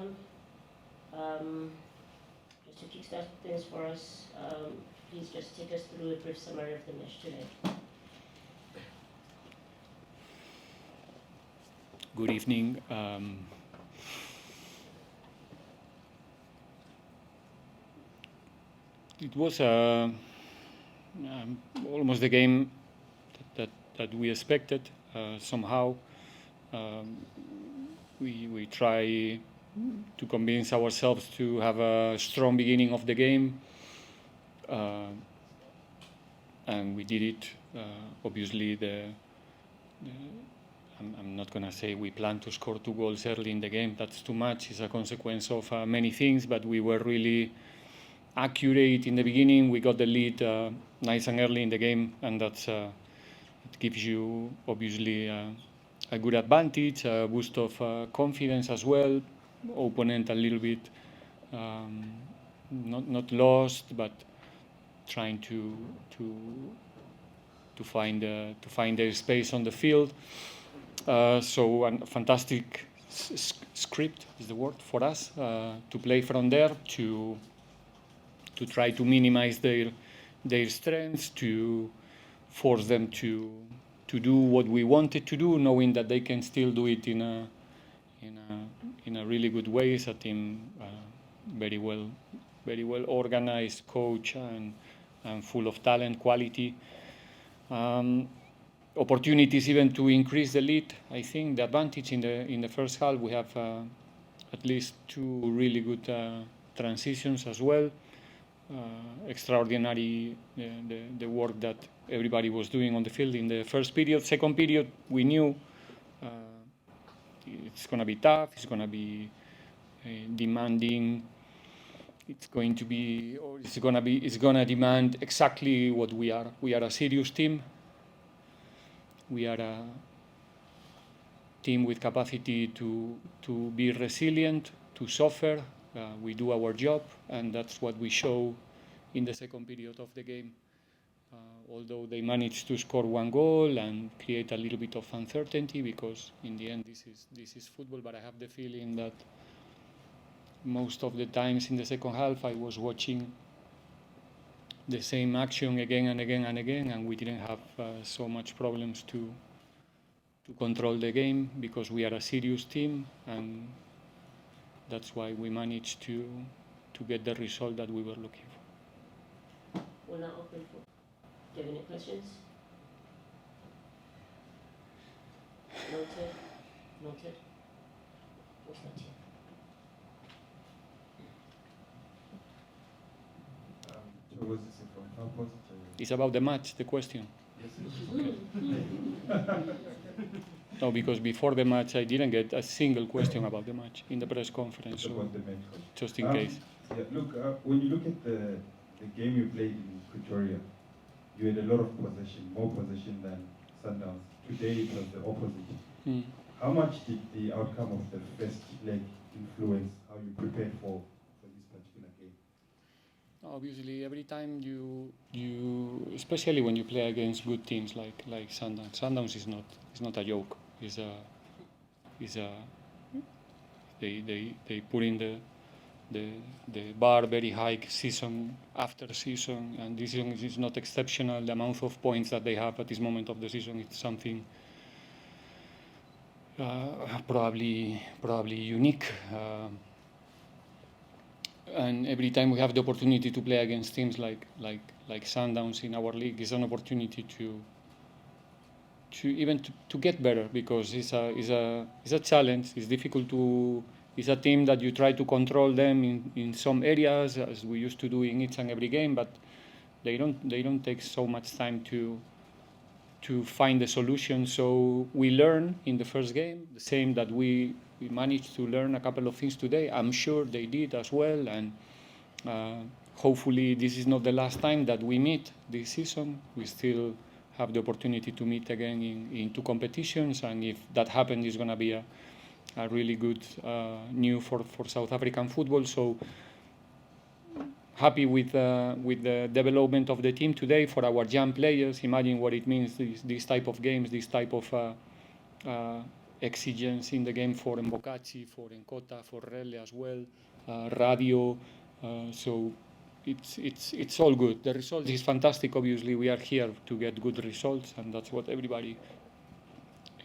Stefan. Just to kickstart things for us, please just take us through a brief summary of the match today. Good evening. It was almost the game that we expected. Somehow, we try to convince ourselves to have a strong beginning of the game, and we did it. Obviously, I'm not going to say we planned to score 2 goals early in the game. That's too much. It's a consequence of many things, but we were really accurate in the beginning. We got the lead nice and early in the game, and that's it gives you obviously a good advantage, a boost of confidence as well. Opponent a little bit not lost, but trying to find their space on the field. So a fantastic script is the word for us to play from there, to try to minimize their strengths, to force them to do what we wanted to do, knowing that they can still do it in a really good way. It's a team very well organized, coach, and full of talent, quality. Opportunities even to increase the lead. I think the advantage in the first half, we have at least 2 really good transitions as well. Extraordinary the work that everybody was doing on the field in the first period. Second period, we knew it's going to be tough. It's going to be demanding. It's going to demand exactly what we are. We are a serious team. We are a team with capacity to be resilient, to suffer. We do our job, and that's what we show in the second period of the game. Although they managed to score 1 goal and create a little bit of uncertainty, because in the end this is football. But I have the feeling that most of the times in the second half I was watching the same action again and again and again, and we didn't have so much problems to control the game, because we are a serious team, and that's why we managed to get the result that we were looking for. We're now open for. Do you have any questions? Noted. What's that here? So was this from how positive? It's about the match, the question. Yes. Okay. No, because before the match I didn't get a single question about the match in the press conference. So About the main question. just in case. Yeah, look, when you look at the game you played in Pretoria, you had a lot of possession, more possession than Sundowns. Today it was the opposite. How much did the outcome of the first leg influence how you prepared for this particular game? Obviously, every time you especially when you play against good teams like Sundowns. Sundowns is not a joke. They put in the bar very high season after season, and this season is not exceptional. The amount of points that they have at this moment of the season, it's something probably unique. And every time we have the opportunity to play against teams like Sundowns in our league, it's an opportunity to get better, because it's a challenge. It's difficult it's a team that you try to control them in some areas, as we used to do in each and every game, but they don't take so much time to find the solution. So we learn in the first game the same that we managed to learn a couple of things today. I'm sure they did as well, and hopefully this is not the last time that we meet this season. We still have the opportunity to meet again in 2 competitions, and if that happens, it's going to be a really good news for South African football. So happy with the development of the team today for our young players. Imagine what it means, these type of games, this type of exigence in the game for Mbokazi, for Nkota, for Rele as well, Radio. So it's all good. The result is fantastic. Obviously, we are here to get good results, and that's what everybody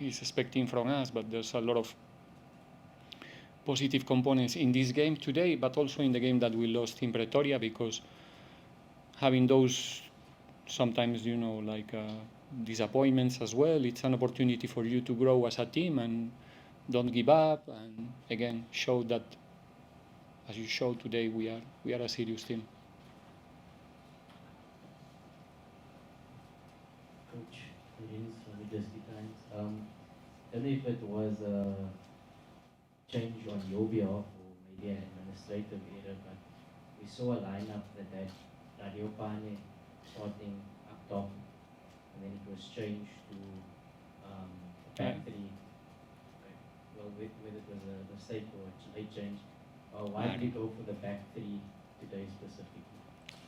is expecting from us. But there's a lot of positive components in this game today, but also in the game that we lost in Pretoria, because having those sometimes, like disappointments as well, it's an opportunity for you to grow as a team and don't give up, and again show that, as you showed today, we are a serious team. Coach, greetings from the Dusty Times. I don't know if it was a change on your behalf or maybe an administrative error, but we saw a lineup that had Radio Pane starting up top, and then it was changed to back three. Well, whether it was a mistake or a late change. Why did you go for the back three today specifically?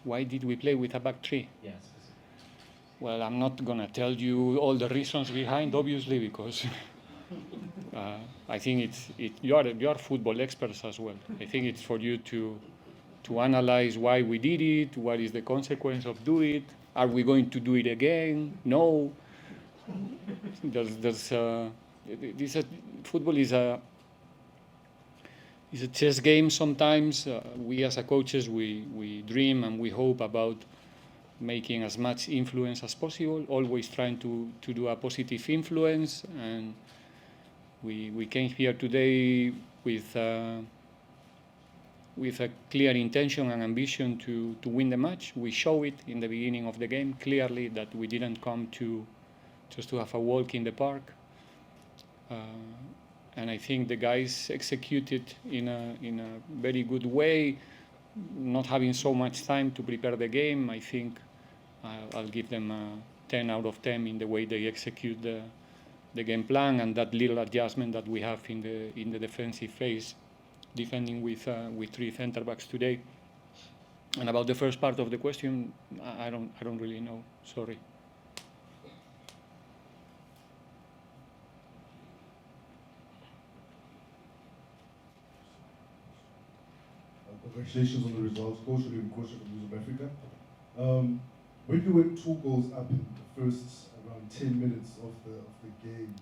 Why did we play with a back three? Yeah, specifically. Well, I'm not gonna tell you all the reasons behind, obviously, because I think you are football experts as well. I think it's for you to analyze why we did it, what is the consequence of doing it, are we going to do it again? No. Football is a chess game sometimes. We as a coaches, we dream and we hope about making as much influence as possible, always trying to do a positive influence, and we came here today with a clear intention and ambition to win the match. We show it in the beginning of the game clearly that we didn't come just to have a walk in the park, and I think the guys executed in a very good way, not having so much time to prepare the game. I think I'll give them a 10 out of 10 in the way they execute the game plan, and that little adjustment that we have in the defensive phase, defending with 3 center backs today. And about the first part of the question, I don't really know. Sorry. Congratulations on the results, Coach. Coach of Africa. When you went 2 goals up in the first around 10 minutes of the game,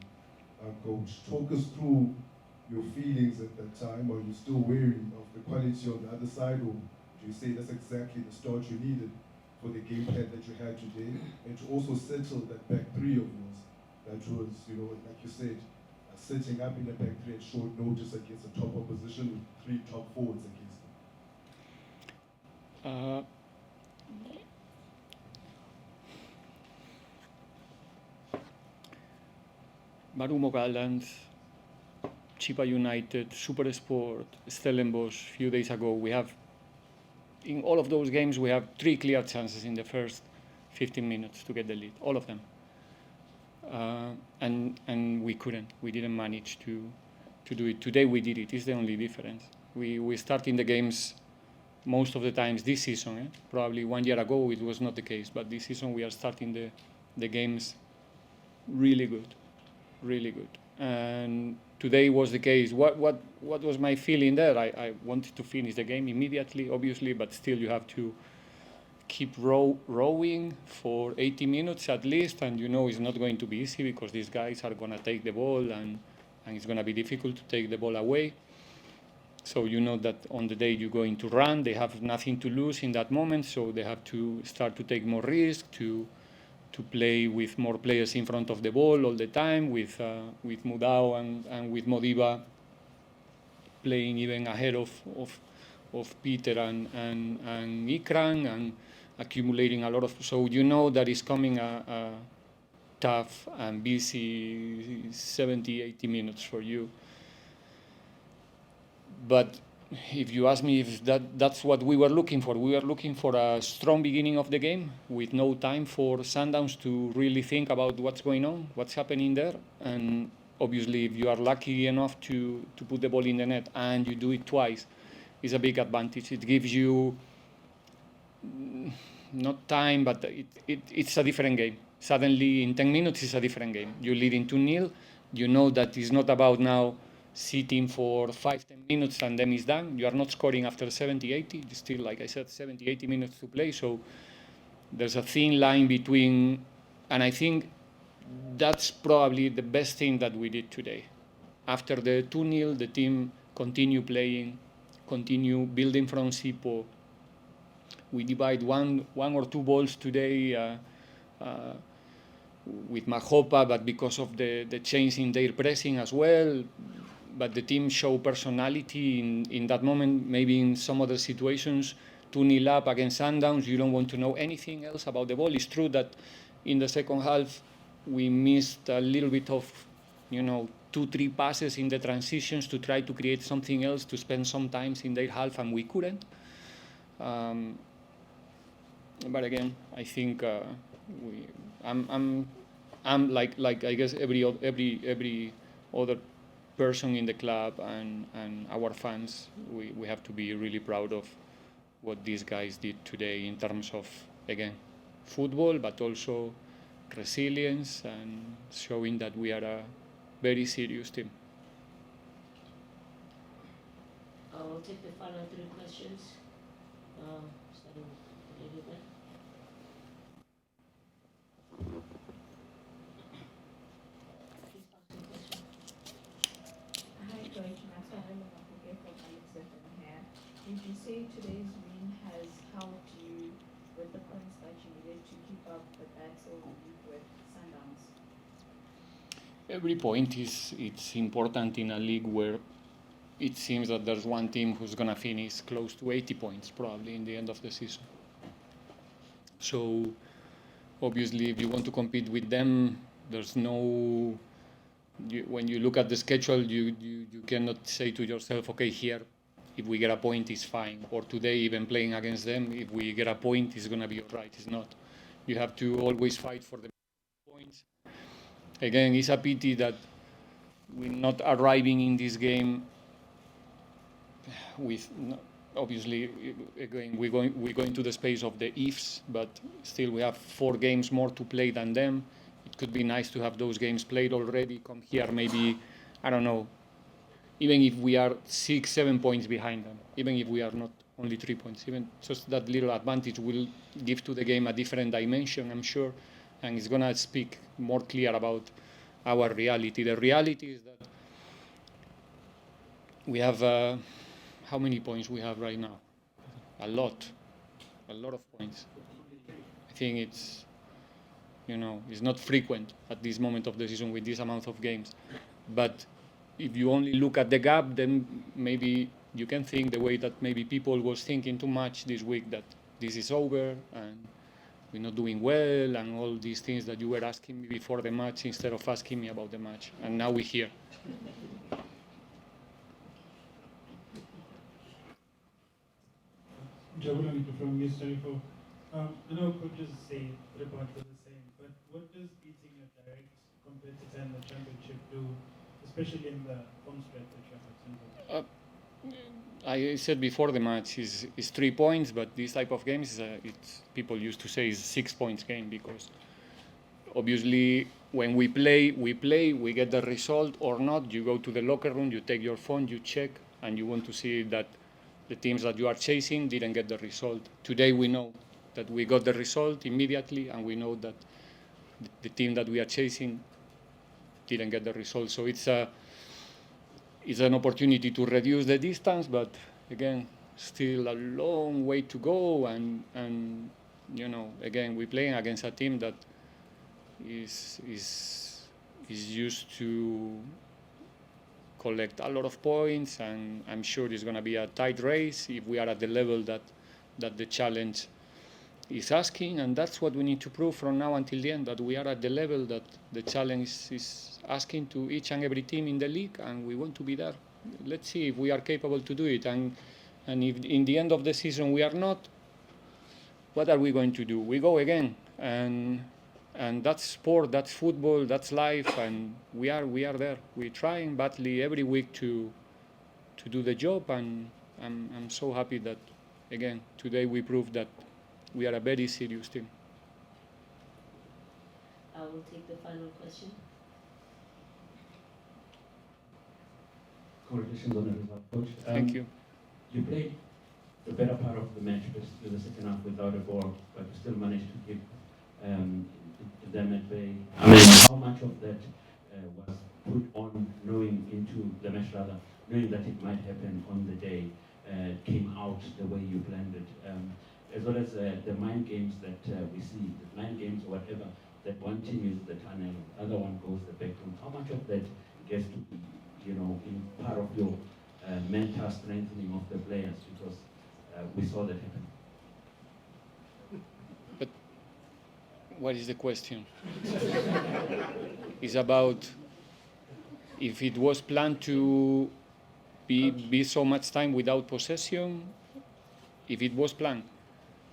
Coach, talk us through your feelings at that time. Are you still wary of the quality on the other side, or do you say that's exactly the start you needed for the game plan that you had today, and to also settle that back three of yours that was, like you said, setting up in the back three at short notice against a top opposition with 3 top forwards against them? Marumo Gallants, Chippa United, Super Sport, Stellies, a few days ago, in all of those games, we have 3 clear chances in the first 15 minutes to get the lead, all of them. And we couldn't. We didn't manage to do it. Today we did it. It's the only difference. We start in the games most of the times this season. Probably 1 year ago it was not the case, but this season we are starting the games really good. Really good. And today was the case. What was my feeling there? I wanted to finish the game immediately, obviously, but still you have to keep rowing for 80 minutes at least, and it's not going to be easy because these guys are going to take the ball, and it's going to be difficult to take the ball away. So that on the day you're going to run, they have nothing to lose in that moment, so they have to start to take more risk, to play with more players in front of the ball all the time, with Mudau and with Modiba playing even ahead of Peter and Ikran, and accumulating a lot of. So that is coming a tough and busy 70, 80 minutes for you. But if you ask me if that's what we were looking for, we were looking for a strong beginning of the game with no time for Sundowns to really think about what's going on, what's happening there. And obviously, if you are lucky enough to put the ball in the net and you do it twice, it's a big advantage. It gives you not time, but it's a different game. Suddenly, in 10 minutes, it's a different game. You're leading 2-0, you know that it's not about now sitting for 5-10 minutes and then it's done. You are not scoring after 70, 80. It's still, like I said, 70, 80 minutes to play. So there's a thin line between, and I think that's probably the best thing that we did today. After the 2-0, the team continue playing, continue building from Sipo. We divide one or two balls today with Mahopa, but because of the change in their pressing as well. But the team showed personality in that moment. Maybe in some other situations, 2-0 up against Sundowns, you don't want to know anything else about the ball. It's true that in the second half, we missed a little bit of, 2-3 passes in the transitions to try to create something else, to spend some times in their half, and we couldn't. But again, I think I'm like I guess every other person in the club and our fans. We have to be really proud of what these guys did today in terms of, again, football, but also resilience and showing that we are a very serious team. I will take the final 3 questions. Starting with the lady there. Please ask your question. Hi, Coach. Maxwell Mafuke from Alex FM here. Would you say today's win has helped you with the points that you needed to keep up the battle with Sundowns? Every point it's important in a league where it seems that there's one team who's going to finish close to 80 points probably in the end of the season. So obviously, if you want to compete with them, there's no... when you look at the schedule, you cannot say to yourself, okay, here, if we get a point, it's fine. Or today, even playing against them, if we get a point, it's going to be all right. It's not. You have to always fight for the points. Again, it's a pity that we're not arriving in this game with... obviously, again, we're going to the space of the ifs, but still we have 4 games more to play than them. It could be nice to have those games played already. Come here, maybe, I don't know, even if we are 6-7 points behind them, even if we are not only 3 points, even just that little advantage will give to the game a different dimension, I'm sure, and it's going to speak more clear about our reality. The reality is that we have... how many points we have right now? A lot of points. I think it's, it's not frequent at this moment of the season with this amount of games. But if you only look at the gap, then maybe you can think the way that maybe people was thinking too much this week, that this is over and we're not doing well and all these things that you were asking me before the match instead of asking me about the match. And now we're here. Jabulani from News 24. I know coaches say 3 points are the same, but what does beating your direct competitor in the championship do, especially in the home stretch that you have at Sundowns? I said before the match is 3 points, but this type of games, it's people used to say is 6 points game, because obviously when we play, we get the result or not. You go to the locker room, you take your phone, you check, and you want to see that the teams that you are chasing didn't get the result. Today we know that we got the result immediately, and we know that the team that we are chasing didn't get the result. So it's an opportunity to reduce the distance, but again, still a long way to go. And again, we're playing against a team that is used to collect a lot of points, and I'm sure it's going to be a tight race if we are at the level that the challenge is asking, and that's what we need to prove from now until the end, that we are at the level that the challenge is asking to each and every team in the league, and we want to be there. Let's see if we are capable to do it, and if in the end of the season we are not, what are we going to do? We go again, and that's sport, that's football, that's life, and we are there. We're trying badly every week to do the job, and I'm so happy that, again, today we proved that we are a very serious team. I will take the final question. Congratulations on the result, Coach. Thank you. You played the better part of the match, basically the second half without a ball, but you still managed to keep them at bay. I mean, how much of that was put on knowing into the match rather, knowing that it might happen on the day, came out the way you planned it, as well as the mind games that we see, the mind games or whatever, that one team uses the tunnel, the other one goes the back room. How much of that gets to be, in part of your mental strengthening of the players, because we saw that happen. But what is the question? It's about if it was planned to be so much time without possession, if it was planned.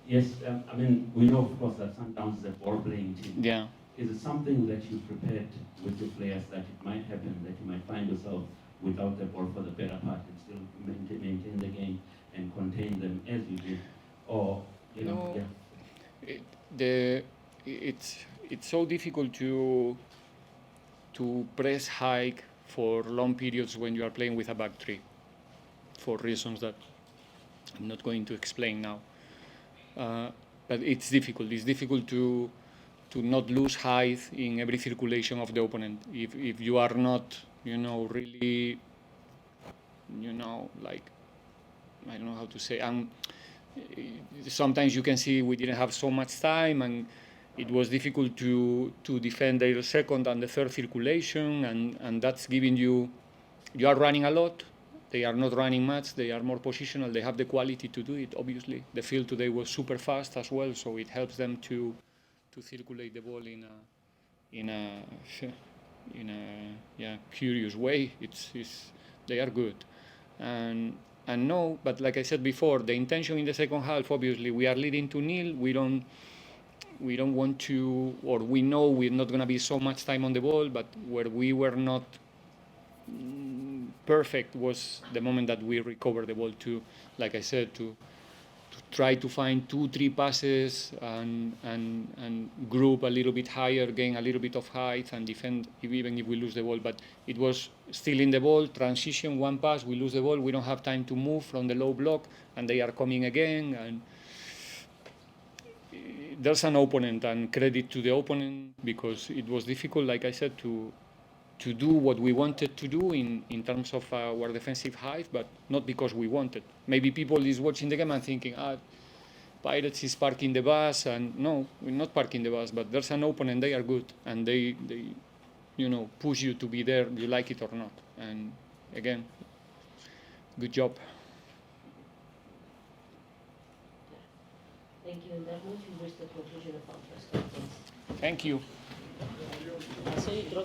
Yes, I mean, we know, of course, that Sundowns is a ball-playing team. Yeah. Is it something that you prepared with your players that it might happen, that you might find yourself without the ball for the better part and still maintain the game and contain them as you did? Or, No. yeah. It's so difficult to press high for long periods when you are playing with a back three, for reasons that I'm not going to explain now. But it's difficult. It's difficult to not lose height in every circulation of the opponent. If you are not, really, like, I don't know how to say. Sometimes you can see we didn't have so much time, and it was difficult to defend their second and the third circulation, and that's giving you are running a lot. They are not running much. They are more positional. They have the quality to do it. Obviously, the field today was super fast as well, so it helps them to circulate the ball in a curious way. They are good, and no. But like I said before, the intention in the second half, obviously, we are leading 2-0. We don't want to, or we know we're not going to be so much time on the ball, but where we were not perfect was the moment that we recovered the ball to, like I said, to try to find 2-3 passes and group a little bit higher, gain a little bit of height and defend even if we lose the ball. But it was still in the ball, transition, one pass, we lose the ball, we don't have time to move from the low block, and they are coming again. And there's an opponent, and credit to the opponent, because it was difficult, like I said, to do what we wanted to do in terms of our defensive height, but not because we wanted. Maybe people is watching the game and thinking, Pirates is parking the bus, and no, we're not parking the bus, but there's an opponent, they are good, and they push you to be there, you like it or not. And again, good job. Thank you. And that note, we reach the conclusion of our press conference. Thank you. I saw you drop